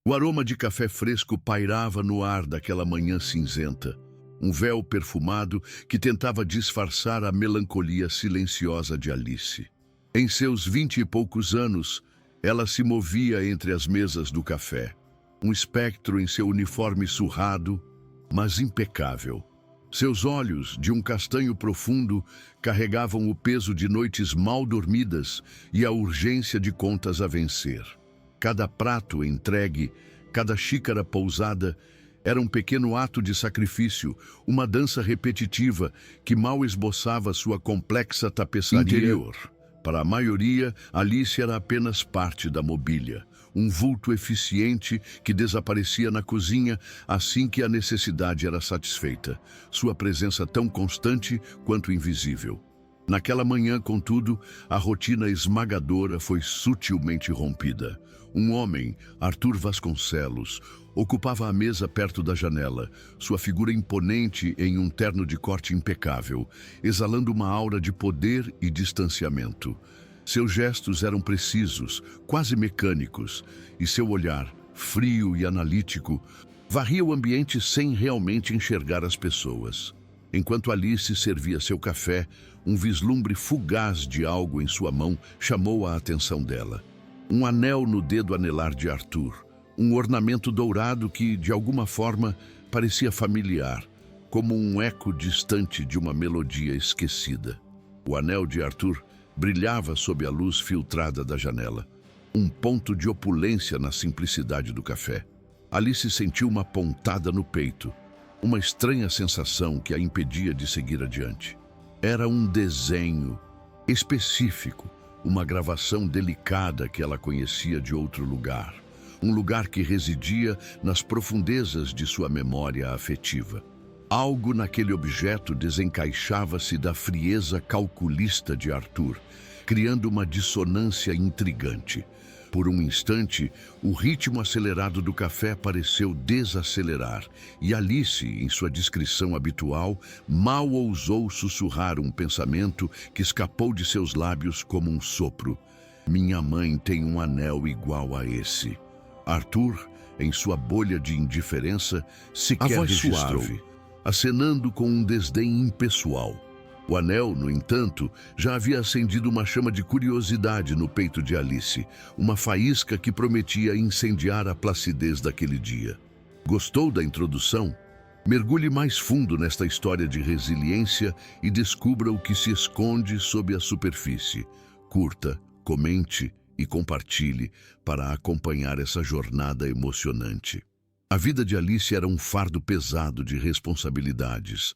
O aroma de café fresco pairava no ar daquela manhã cinzenta, um véu perfumado que tentava disfarçar a melancolia silenciosa de Alice. Em seus 20 e poucos anos, ela se movia entre as mesas do café, um espectro em seu uniforme surrado, mas impecável. Seus olhos, de um castanho profundo, carregavam o peso de noites mal dormidas e a urgência de contas a vencer. Cada prato entregue, cada xícara pousada, era um pequeno ato de sacrifício, uma dança repetitiva que mal esboçava sua complexa tapeçaria interior. Para a maioria, Alice era apenas parte da mobília, um vulto eficiente que desaparecia na cozinha assim que a necessidade era satisfeita, sua presença tão constante quanto invisível. Naquela manhã, contudo, a rotina esmagadora foi sutilmente rompida. Um homem, Arthur Vasconcelos, ocupava a mesa perto da janela, sua figura imponente em um terno de corte impecável, exalando uma aura de poder e distanciamento. Seus gestos eram precisos, quase mecânicos, e seu olhar, frio e analítico, varria o ambiente sem realmente enxergar as pessoas. Enquanto Alice servia seu café, um vislumbre fugaz de algo em sua mão chamou a atenção dela. Um anel no dedo anelar de Arthur, um ornamento dourado que, de alguma forma, parecia familiar, como um eco distante de uma melodia esquecida. O anel de Arthur brilhava sob a luz filtrada da janela, um ponto de opulência na simplicidade do café. Alice sentiu uma pontada no peito, uma estranha sensação que a impedia de seguir adiante. Era um desenho específico, uma gravação delicada que ela conhecia de outro lugar, um lugar que residia nas profundezas de sua memória afetiva. Algo naquele objeto desencaixava-se da frieza calculista de Arthur, criando uma dissonância intrigante. Por um instante, o ritmo acelerado do café pareceu desacelerar, e Alice, em sua discrição habitual, mal ousou sussurrar um pensamento que escapou de seus lábios como um sopro. Minha mãe tem um anel igual a esse. Arthur, em sua bolha de indiferença, sequer registrou, suave, acenando com um desdém impessoal. O anel, no entanto, já havia acendido uma chama de curiosidade no peito de Alice, uma faísca que prometia incendiar a placidez daquele dia. Gostou da introdução? Mergulhe mais fundo nesta história de resiliência e descubra o que se esconde sob a superfície. Curta, comente e compartilhe para acompanhar essa jornada emocionante. A vida de Alice era um fardo pesado de responsabilidades.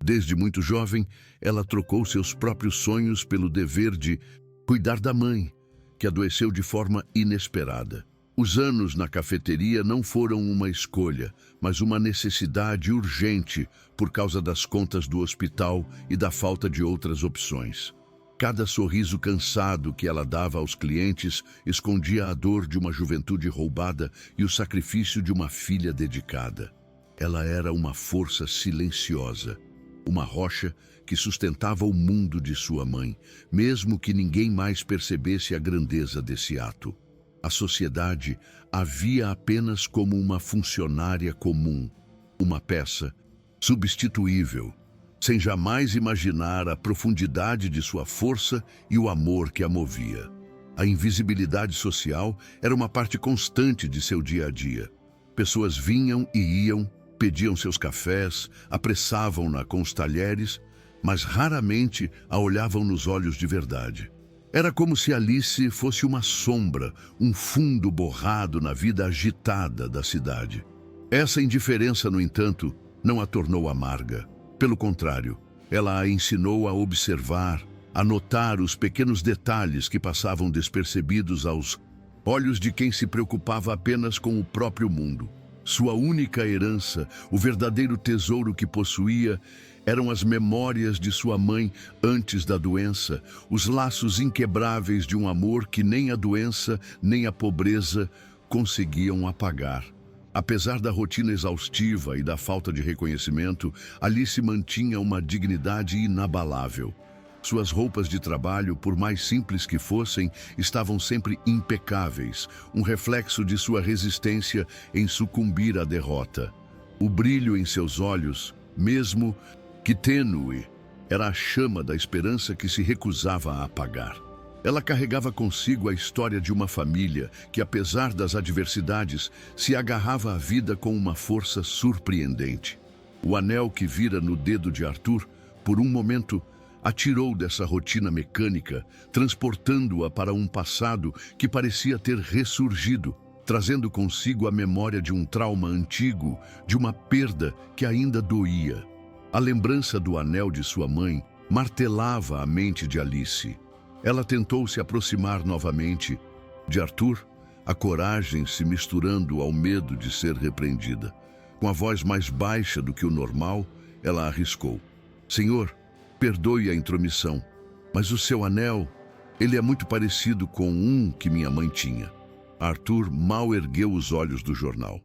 Desde muito jovem, ela trocou seus próprios sonhos pelo dever de cuidar da mãe, que adoeceu de forma inesperada. Os anos na cafeteria não foram uma escolha, mas uma necessidade urgente por causa das contas do hospital e da falta de outras opções. Cada sorriso cansado que ela dava aos clientes escondia a dor de uma juventude roubada e o sacrifício de uma filha dedicada. Ela era uma força silenciosa, uma rocha que sustentava o mundo de sua mãe, mesmo que ninguém mais percebesse a grandeza desse ato. A sociedade a via apenas como uma funcionária comum, uma peça substituível, sem jamais imaginar a profundidade de sua força e o amor que a movia. A invisibilidade social era uma parte constante de seu dia a dia. Pessoas vinham e iam, pediam seus cafés, apressavam-na com os talheres, mas raramente a olhavam nos olhos de verdade. Era como se Alice fosse uma sombra, um fundo borrado na vida agitada da cidade. Essa indiferença, no entanto, não a tornou amarga. Pelo contrário, ela a ensinou a observar, a notar os pequenos detalhes que passavam despercebidos aos olhos de quem se preocupava apenas com o próprio mundo. Sua única herança, o verdadeiro tesouro que possuía, eram as memórias de sua mãe antes da doença, os laços inquebráveis de um amor que nem a doença, nem a pobreza conseguiam apagar. Apesar da rotina exaustiva e da falta de reconhecimento, Alice mantinha uma dignidade inabalável. Suas roupas de trabalho, por mais simples que fossem, estavam sempre impecáveis, um reflexo de sua resistência em sucumbir à derrota. O brilho em seus olhos, mesmo que tênue, era a chama da esperança que se recusava a apagar. Ela carregava consigo a história de uma família que, apesar das adversidades, se agarrava à vida com uma força surpreendente. O anel que vira no dedo de Arthur, por um momento, atirou dessa rotina mecânica, transportando-a para um passado que parecia ter ressurgido, trazendo consigo a memória de um trauma antigo, de uma perda que ainda doía. A lembrança do anel de sua mãe martelava a mente de Alice. Ela tentou se aproximar novamente de Arthur, a coragem se misturando ao medo de ser repreendida. Com a voz mais baixa do que o normal, ela arriscou: "Senhor, perdoe a intromissão, mas o seu anel, ele é muito parecido com um que minha mãe tinha." Arthur mal ergueu os olhos do jornal.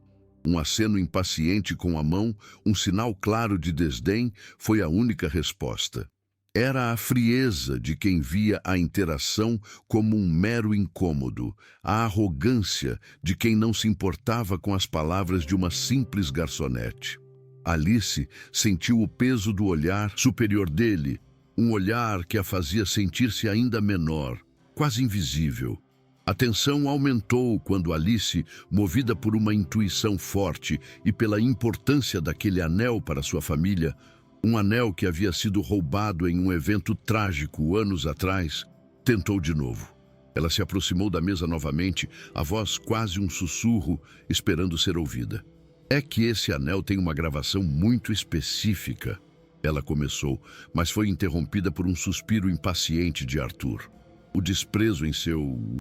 Um aceno impaciente com a mão, um sinal claro de desdém, foi a única resposta. Era a frieza de quem via a interação como um mero incômodo, a arrogância de quem não se importava com as palavras de uma simples garçonete. Alice sentiu o peso do olhar superior dele, um olhar que a fazia sentir-se ainda menor, quase invisível. A tensão aumentou quando Alice, movida por uma intuição forte e pela importância daquele anel para sua família, um anel que havia sido roubado em um evento trágico anos atrás, tentou de novo. Ela se aproximou da mesa novamente, a voz quase um sussurro, esperando ser ouvida. "É que esse anel tem uma gravação muito específica." Ela começou, mas foi interrompida por um suspiro impaciente de Arthur. O desprezo em seu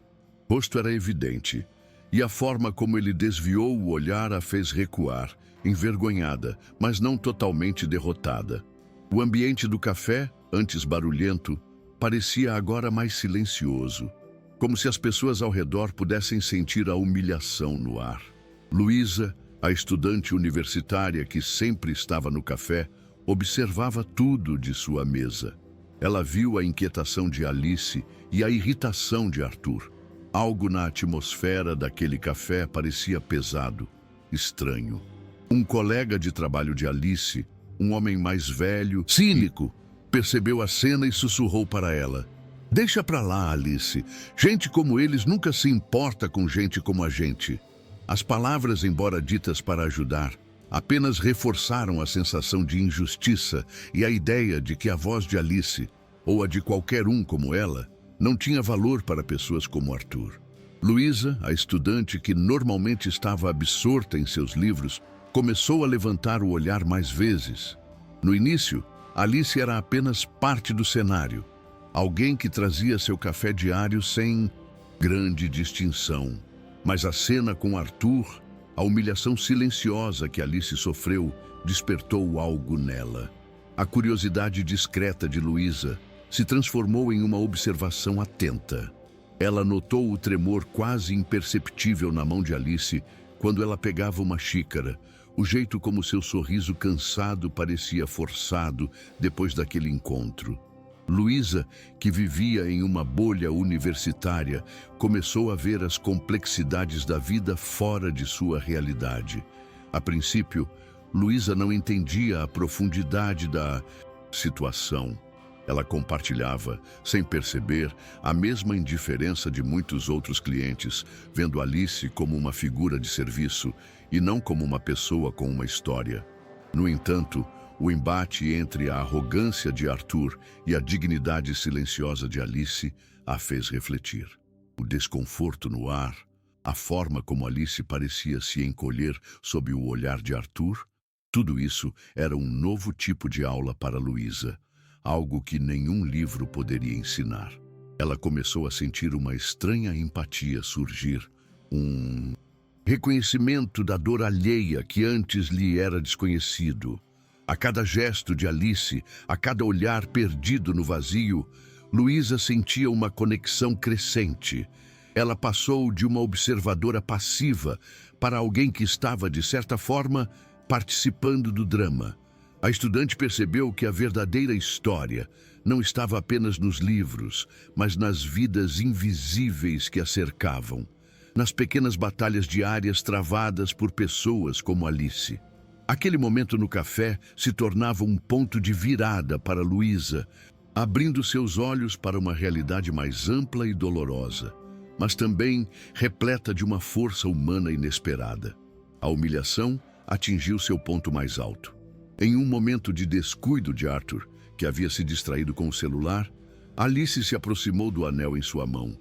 rosto era evidente, e a forma como ele desviou o olhar a fez recuar, envergonhada, mas não totalmente derrotada. O ambiente do café, antes barulhento, parecia agora mais silencioso, como se as pessoas ao redor pudessem sentir a humilhação no ar. Luísa, a estudante universitária que sempre estava no café, observava tudo de sua mesa. Ela viu a inquietação de Alice e a irritação de Arthur. Algo na atmosfera daquele café parecia pesado, estranho. Um colega de trabalho de Alice, um homem mais velho, cínico, percebeu a cena e sussurrou para ela: "Deixa pra lá, Alice. Gente como eles nunca se importa com gente como a gente." As palavras, embora ditas para ajudar, apenas reforçaram a sensação de injustiça e a ideia de que a voz de Alice, ou a de qualquer um como ela, não tinha valor para pessoas como Arthur. Luísa, a estudante que normalmente estava absorta em seus livros, começou a levantar o olhar mais vezes. No início, Alice era apenas parte do cenário, alguém que trazia seu café diário sem grande distinção. Mas a cena com Arthur, a humilhação silenciosa que Alice sofreu, despertou algo nela. A curiosidade discreta de Luísa se transformou em uma observação atenta. Ela notou o tremor quase imperceptível na mão de Alice quando ela pegava uma xícara, o jeito como seu sorriso cansado parecia forçado depois daquele encontro. Luísa, que vivia em uma bolha universitária, começou a ver as complexidades da vida fora de sua realidade. A princípio, Luísa não entendia a profundidade da situação. Ela compartilhava, sem perceber, a mesma indiferença de muitos outros clientes, vendo Alice como uma figura de serviço e não como uma pessoa com uma história. No entanto, o embate entre a arrogância de Arthur e a dignidade silenciosa de Alice a fez refletir. O desconforto no ar, a forma como Alice parecia se encolher sob o olhar de Arthur, tudo isso era um novo tipo de aula para Luísa, algo que nenhum livro poderia ensinar. Ela começou a sentir uma estranha empatia surgir, um reconhecimento da dor alheia que antes lhe era desconhecido. A cada gesto de Alice, a cada olhar perdido no vazio, Luísa sentia uma conexão crescente. Ela passou de uma observadora passiva para alguém que estava, de certa forma, participando do drama. A estudante percebeu que a verdadeira história não estava apenas nos livros, mas nas vidas invisíveis que a cercavam, nas pequenas batalhas diárias travadas por pessoas como Alice. Aquele momento no café se tornava um ponto de virada para Luísa, abrindo seus olhos para uma realidade mais ampla e dolorosa, mas também repleta de uma força humana inesperada. A humilhação atingiu seu ponto mais alto. Em um momento de descuido de Arthur, que havia se distraído com o celular, Alice se aproximou do anel em sua mão,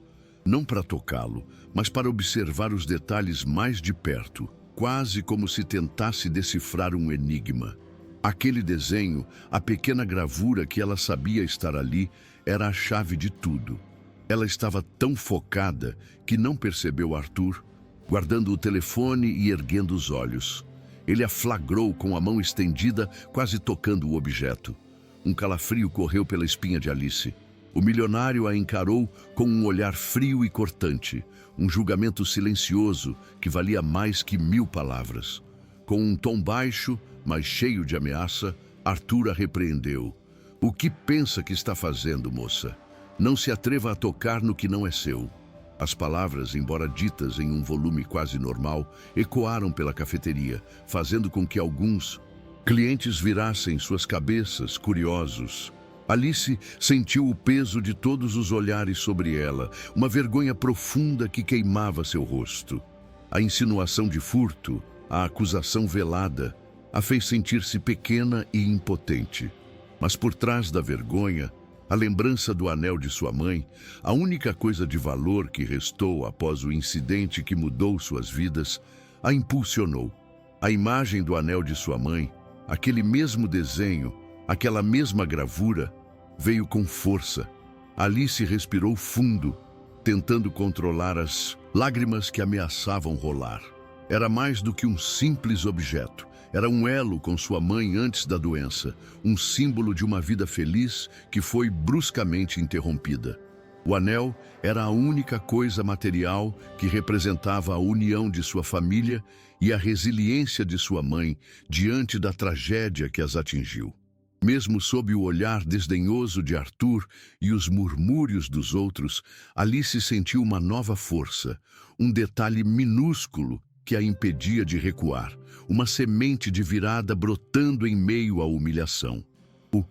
não para tocá-lo, mas para observar os detalhes mais de perto, quase como se tentasse decifrar um enigma. Aquele desenho, a pequena gravura que ela sabia estar ali, era a chave de tudo. Ela estava tão focada que não percebeu Arthur, guardando o telefone e erguendo os olhos. Ele a flagrou com a mão estendida, quase tocando o objeto. Um calafrio correu pela espinha de Alice. O milionário a encarou com um olhar frio e cortante, um julgamento silencioso que valia mais que 1000 palavras. Com um tom baixo, mas cheio de ameaça, Arthur a repreendeu. "O que pensa que está fazendo, moça? Não se atreva a tocar no que não é seu." As palavras, embora ditas em um volume quase normal, ecoaram pela cafeteria, fazendo com que alguns clientes virassem suas cabeças, curiosos. Alice sentiu o peso de todos os olhares sobre ela, uma vergonha profunda que queimava seu rosto. A insinuação de furto, a acusação velada, a fez sentir-se pequena e impotente. Mas por trás da vergonha, a lembrança do anel de sua mãe, a única coisa de valor que restou após o incidente que mudou suas vidas, a impulsionou. A imagem do anel de sua mãe, aquele mesmo desenho, aquela mesma gravura, veio com força. Alice respirou fundo, tentando controlar as lágrimas que ameaçavam rolar. Era mais do que um simples objeto. Era um elo com sua mãe antes da doença, um símbolo de uma vida feliz que foi bruscamente interrompida. O anel era a única coisa material que representava a união de sua família e a resiliência de sua mãe diante da tragédia que as atingiu. Mesmo sob o olhar desdenhoso de Arthur e os murmúrios dos outros, Alice sentiu uma nova força, um detalhe minúsculo que a impedia de recuar, uma semente de virada brotando em meio à humilhação. O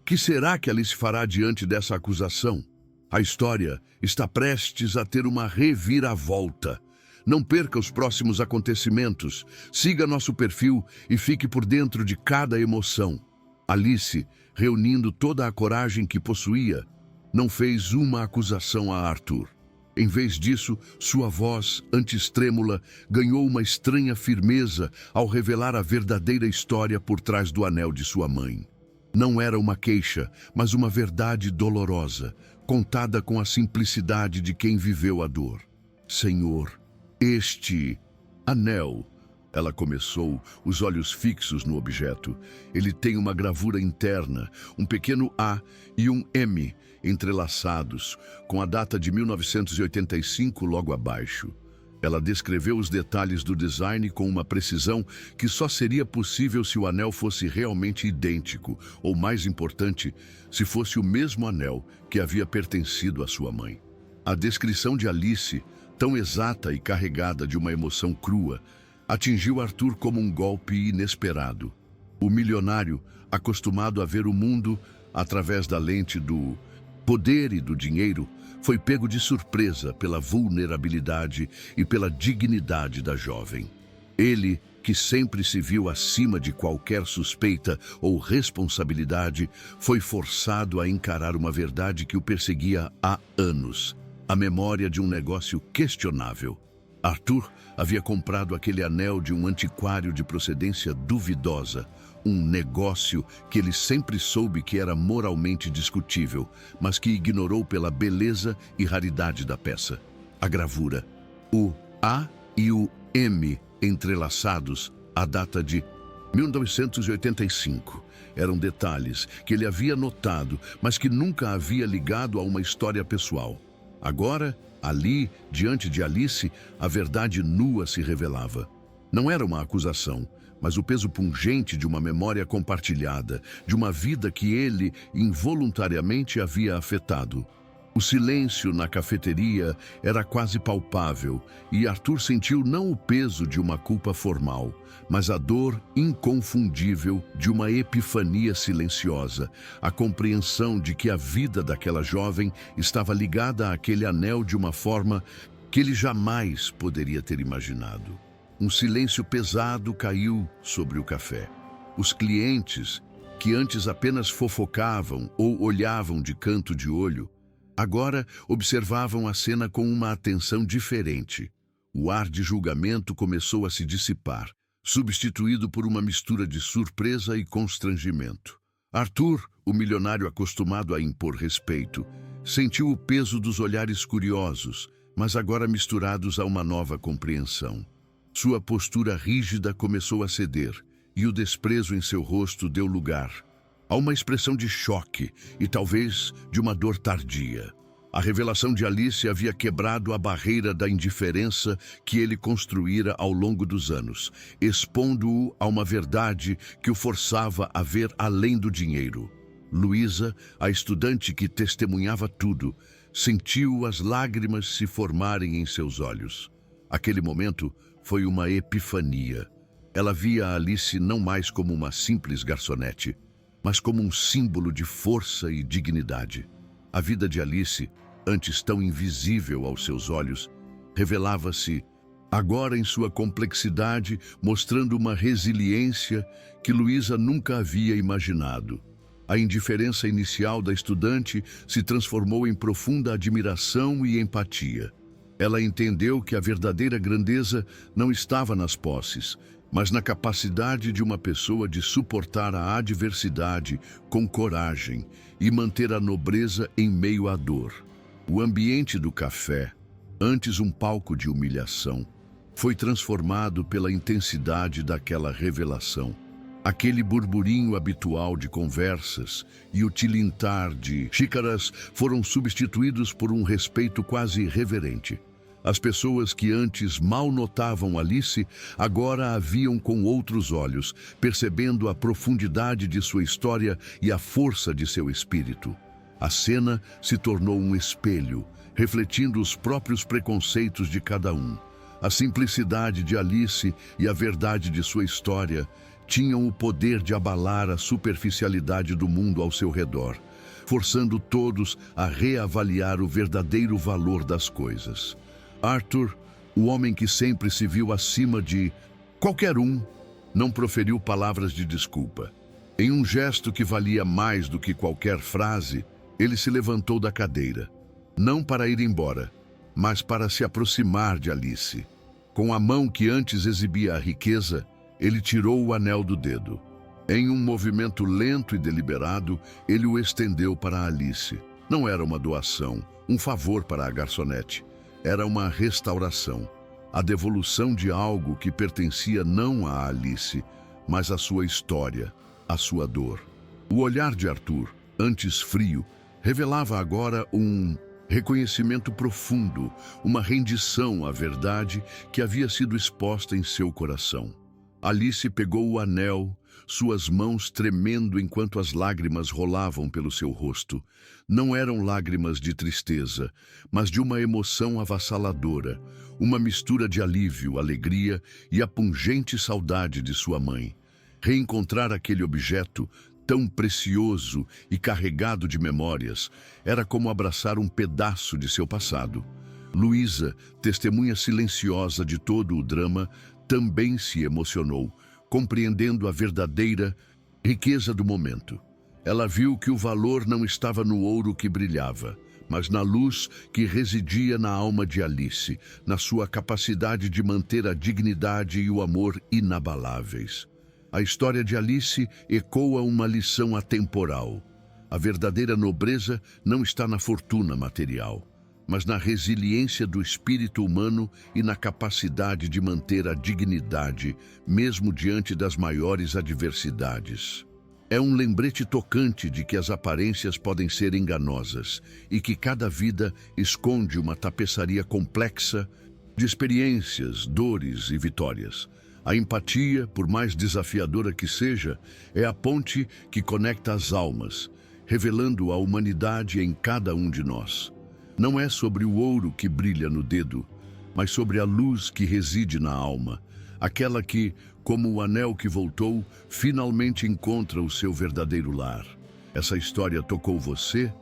que será que Alice fará diante dessa acusação? A história está prestes a ter uma reviravolta. Não perca os próximos acontecimentos, siga nosso perfil e fique por dentro de cada emoção. Alice, reunindo toda a coragem que possuía, não fez uma acusação a Arthur. Em vez disso, sua voz, antes trêmula, ganhou uma estranha firmeza ao revelar a verdadeira história por trás do anel de sua mãe. Não era uma queixa, mas uma verdade dolorosa, contada com a simplicidade de quem viveu a dor. "Senhor, este anel..." Ela começou, os olhos fixos no objeto. "Ele tem uma gravura interna, um pequeno A e um M entrelaçados, com a data de 1985 logo abaixo." Ela descreveu os detalhes do design com uma precisão que só seria possível se o anel fosse realmente idêntico, ou mais importante, se fosse o mesmo anel que havia pertencido à sua mãe. A descrição de Alice, tão exata e carregada de uma emoção crua, atingiu Arthur como um golpe inesperado. O milionário, acostumado a ver o mundo através da lente do poder e do dinheiro, foi pego de surpresa pela vulnerabilidade e pela dignidade da jovem. Ele, que sempre se viu acima de qualquer suspeita ou responsabilidade, foi forçado a encarar uma verdade que o perseguia há anos, a memória de um negócio questionável. Arthur havia comprado aquele anel de um antiquário de procedência duvidosa, um negócio que ele sempre soube que era moralmente discutível, mas que ignorou pela beleza e raridade da peça. A gravura, o A e o M entrelaçados, a data de 1985. Eram detalhes que ele havia notado, mas que nunca havia ligado a uma história pessoal. Agora, ali, diante de Alice, a verdade nua se revelava. Não era uma acusação, mas o peso pungente de uma memória compartilhada, de uma vida que ele involuntariamente havia afetado. O silêncio na cafeteria era quase palpável e Arthur sentiu não o peso de uma culpa formal, mas a dor inconfundível de uma epifania silenciosa, a compreensão de que a vida daquela jovem estava ligada àquele anel de uma forma que ele jamais poderia ter imaginado. Um silêncio pesado caiu sobre o café. Os clientes, que antes apenas fofocavam ou olhavam de canto de olho, agora observavam a cena com uma atenção diferente. O ar de julgamento começou a se dissipar, substituído por uma mistura de surpresa e constrangimento. Arthur, o milionário acostumado a impor respeito, sentiu o peso dos olhares curiosos, mas agora misturados a uma nova compreensão. Sua postura rígida começou a ceder, e o desprezo em seu rosto deu lugar a uma expressão de choque e talvez de uma dor tardia. A revelação de Alice havia quebrado a barreira da indiferença que ele construíra ao longo dos anos, expondo-o a uma verdade que o forçava a ver além do dinheiro. Luísa, a estudante que testemunhava tudo, sentiu as lágrimas se formarem em seus olhos. Aquele momento foi uma epifania. Ela via a Alice não mais como uma simples garçonete, mas como um símbolo de força e dignidade. A vida de Alice, antes tão invisível aos seus olhos, revelava-se agora em sua complexidade, mostrando uma resiliência que Luísa nunca havia imaginado. A indiferença inicial da estudante se transformou em profunda admiração e empatia. Ela entendeu que a verdadeira grandeza não estava nas posses, mas na capacidade de uma pessoa de suportar a adversidade com coragem e manter a nobreza em meio à dor. O ambiente do café, antes um palco de humilhação, foi transformado pela intensidade daquela revelação. Aquele burburinho habitual de conversas e o tilintar de xícaras foram substituídos por um respeito quase reverente. As pessoas que antes mal notavam Alice, agora a viam com outros olhos, percebendo a profundidade de sua história e a força de seu espírito. A cena se tornou um espelho, refletindo os próprios preconceitos de cada um. A simplicidade de Alice e a verdade de sua história tinham o poder de abalar a superficialidade do mundo ao seu redor, forçando todos a reavaliar o verdadeiro valor das coisas. Arthur, o homem que sempre se viu acima de qualquer um, não proferiu palavras de desculpa. Em um gesto que valia mais do que qualquer frase, ele se levantou da cadeira, não para ir embora, mas para se aproximar de Alice. Com a mão que antes exibia a riqueza, ele tirou o anel do dedo. Em um movimento lento e deliberado, ele o estendeu para Alice. Não era uma doação, um favor para a garçonete. Era uma restauração, a devolução de algo que pertencia não a Alice, mas à sua história, à sua dor. O olhar de Arthur, antes frio, revelava agora um reconhecimento profundo, uma rendição à verdade que havia sido exposta em seu coração. Alice pegou o anel, suas mãos tremendo enquanto as lágrimas rolavam pelo seu rosto. Não eram lágrimas de tristeza, mas de uma emoção avassaladora, uma mistura de alívio, alegria e a pungente saudade de sua mãe. Reencontrar aquele objeto tão precioso e carregado de memórias era como abraçar um pedaço de seu passado. Luísa, testemunha silenciosa de todo o drama, também se emocionou, compreendendo a verdadeira riqueza do momento. Ela viu que o valor não estava no ouro que brilhava, mas na luz que residia na alma de Alice, na sua capacidade de manter a dignidade e o amor inabaláveis. A história de Alice ecoa uma lição atemporal. A verdadeira nobreza não está na fortuna material, mas na resiliência do espírito humano e na capacidade de manter a dignidade, mesmo diante das maiores adversidades. É um lembrete tocante de que as aparências podem ser enganosas e que cada vida esconde uma tapeçaria complexa de experiências, dores e vitórias. A empatia, por mais desafiadora que seja, é a ponte que conecta as almas, revelando a humanidade em cada um de nós. Não é sobre o ouro que brilha no dedo, mas sobre a luz que reside na alma, aquela que, como o anel que voltou, finalmente encontra o seu verdadeiro lar. Essa história tocou você?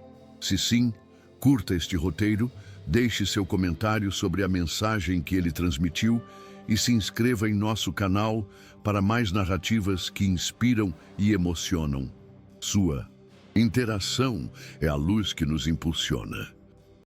Se sim, curta este roteiro, deixe seu comentário sobre a mensagem que ele transmitiu e se inscreva em nosso canal para mais narrativas que inspiram e emocionam. Sua interação é a luz que nos impulsiona.